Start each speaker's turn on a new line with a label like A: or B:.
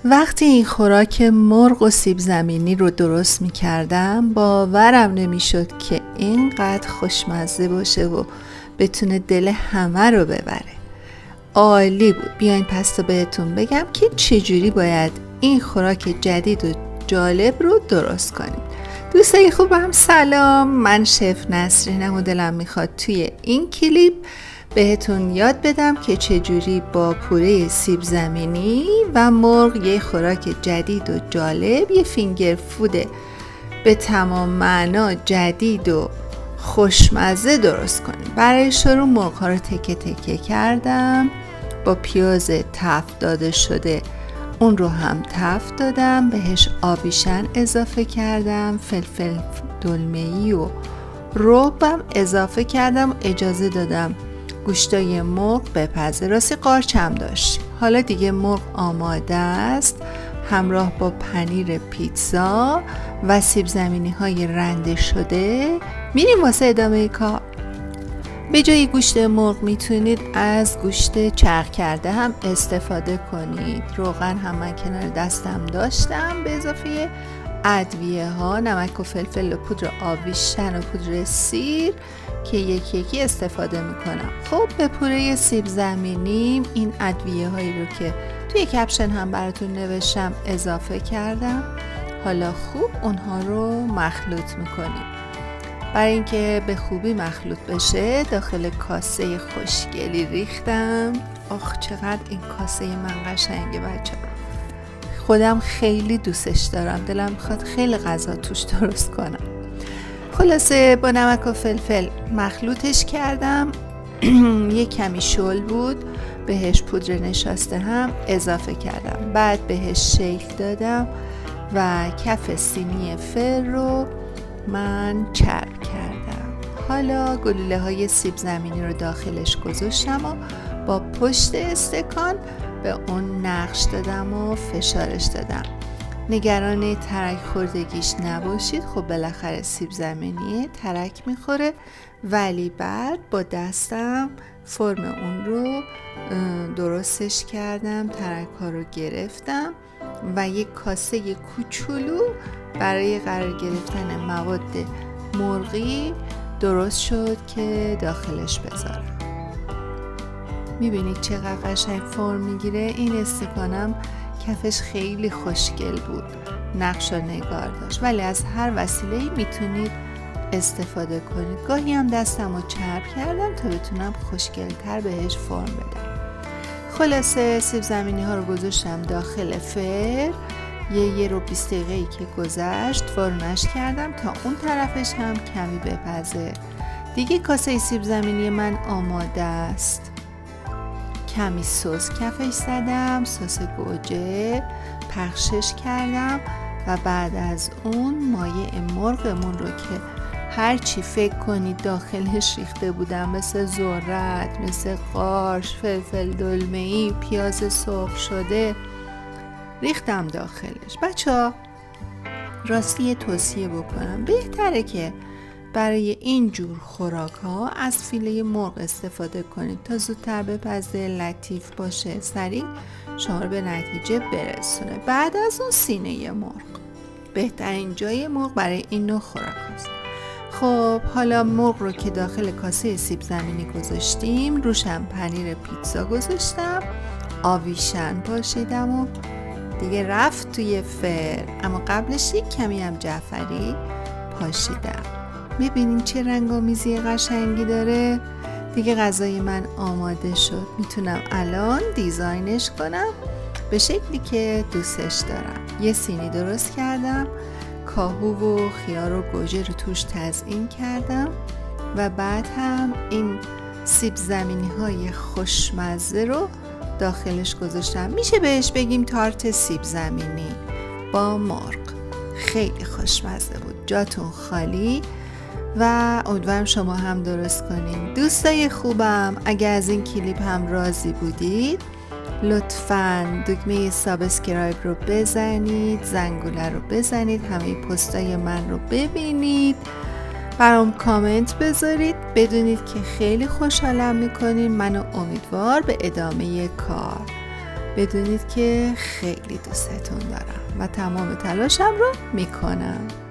A: وقتی این خوراک مرغ و سیب زمینی رو درست می کردم باورم نمی شد که اینقدر خوشمزه باشه و بتونه دل همه رو ببره. عالی بود. بیاین پس تا بهتون بگم که چجوری باید این خوراک جدید و جالب رو درست کنیم. دوستای خوبم سلام، من شف نسرینم و دلم میخواد توی این کلیپ بهتون یاد بدم که چجوری با پوره سیب زمینی و مرغ یه خوراک جدید و جالب، یه فینگر فود به تمام معنا جدید و خوشمزه درست کنیم. برای شروع مرغ ها رو تکه تکه کردم، با پیاز تفت داده شده اون رو هم تفت دادم، بهش آبیشن اضافه کردم، فلفل دلمه‌ای و ربم اضافه کردم، اجازه دادم گوشتای مرغ بپزه. راستی قارچم داشت. حالا دیگه مرغ آماده است، همراه با پنیر پیتزا و سیب زمینی های رنده شده. میریم واسه ادامه کار. به جای گوشت مرغ میتونید از گوشت چرخ کرده هم استفاده کنید. روغن هم من کنار دستم داشتم، به اضافه ادویه ها، نمک و فلفل و پودر آبیشن و پودر سیر که یکی یکی استفاده میکنم. خب به پوره سیب زمینی این ادویه هایی رو که توی کپشن هم براتون نوشتم اضافه کردم. حالا خوب اونها رو مخلوط میکنیم. برای اینکه به خوبی مخلوط بشه داخل کاسه خوشگلی ریختم. آخ چقدر این کاسه من قشنگه بچه، خودم خیلی دوستش دارم، دلم میخواد خیلی غذا توش درست کنم. خلاصه با نمک و فلفل مخلوطش کردم. یک کمی شل بود، بهش پودر نشاسته هم اضافه کردم، بعد بهش شیک دادم و کف سینی فر رو من چرب کردم. حالا گلوله های سیب زمینی رو داخلش گذاشتم و با پشت استکان به اون نقش دادم و فشارش دادم. نگران ترک خوردگیش نباشید، خب بالاخره سیب زمینی ترک میخوره، ولی بعد با دستم فرم اون رو درستش کردم، ترک ها رو گرفتم و یک کاسه کوچولو برای قرار گرفتن مواد مرغی درست شد که داخلش بذارم. میبینید چقدر قشنگ فرم میگیره. این استکانم کفش خیلی خوشگل بود، نقش و نگار داشت، ولی از هر وسیله‌ای میتونید استفاده کنید. گاهی هم دستم رو چرب کردم تا بتونم خوشگل‌تر بهش فرم بدم. خلاصه سیب زمینی ها رو گذاشتم داخل فر. یه رو 20 دقیقه‌ای که گذشت وارونش کردم تا اون طرفش هم کمی بپزه. دیگه کاسه سیب زمینی من آماده است. کمی سس کفش زدم، سس گوجه پخشش کردم و بعد از اون مایه مرغمون رو که هر چی فکر کنید داخلش ریخته بودم، مثل ذرت، مثل قارچ، فلفل دلمه‌ای، پیاز سرخ شده، ریختم داخلش. بچه‌ها راستی توصیه بکنم، بهتره که برای این جور خوراک ها از فیله مرغ استفاده کنید تا زودتر بپزه، لطیف باشه، سریع شما رو به نتیجه برسونه. بعد از اون سینه مرغ بهترین جای مرغ برای این نوع خوراک هست. خب حالا مرغ رو که داخل کاسه سیب زمینی گذاشتیم، روشم پنیر پیتزا گذاشتم، آویشن پاشیدم و دیگه رفت توی فر. اما قبلش یک کمی هم جعفری پاشیدم. میبینین چه رنگامیزی قشنگی داره؟ دیگه غذای من آماده شد. میتونم الان دیزاینش کنم به شکلی که دوستش دارم. یه سینی درست کردم، کاهو و خیار و گوجه رو توش تزیین کردم و بعد هم این سیب زمینی های خوشمزه رو داخلش گذاشتم. میشه بهش بگیم تارت سیب زمینی با مرغ. خیلی خوشمزه بود، جاتون خالی و امیدوارم شما هم درست کنین. دوستای خوبم اگه از این کلیپ هم راضی بودید لطفاً دکمه سابسکرایب رو بزنید، زنگوله رو بزنید، همه پستای من رو ببینید، برام کامنت بذارید، بدونید که خیلی خوشحالم میکنین منو امیدوار به ادامه کار. بدونید که خیلی دوستتون دارم و تمام تلاشم رو میکنم.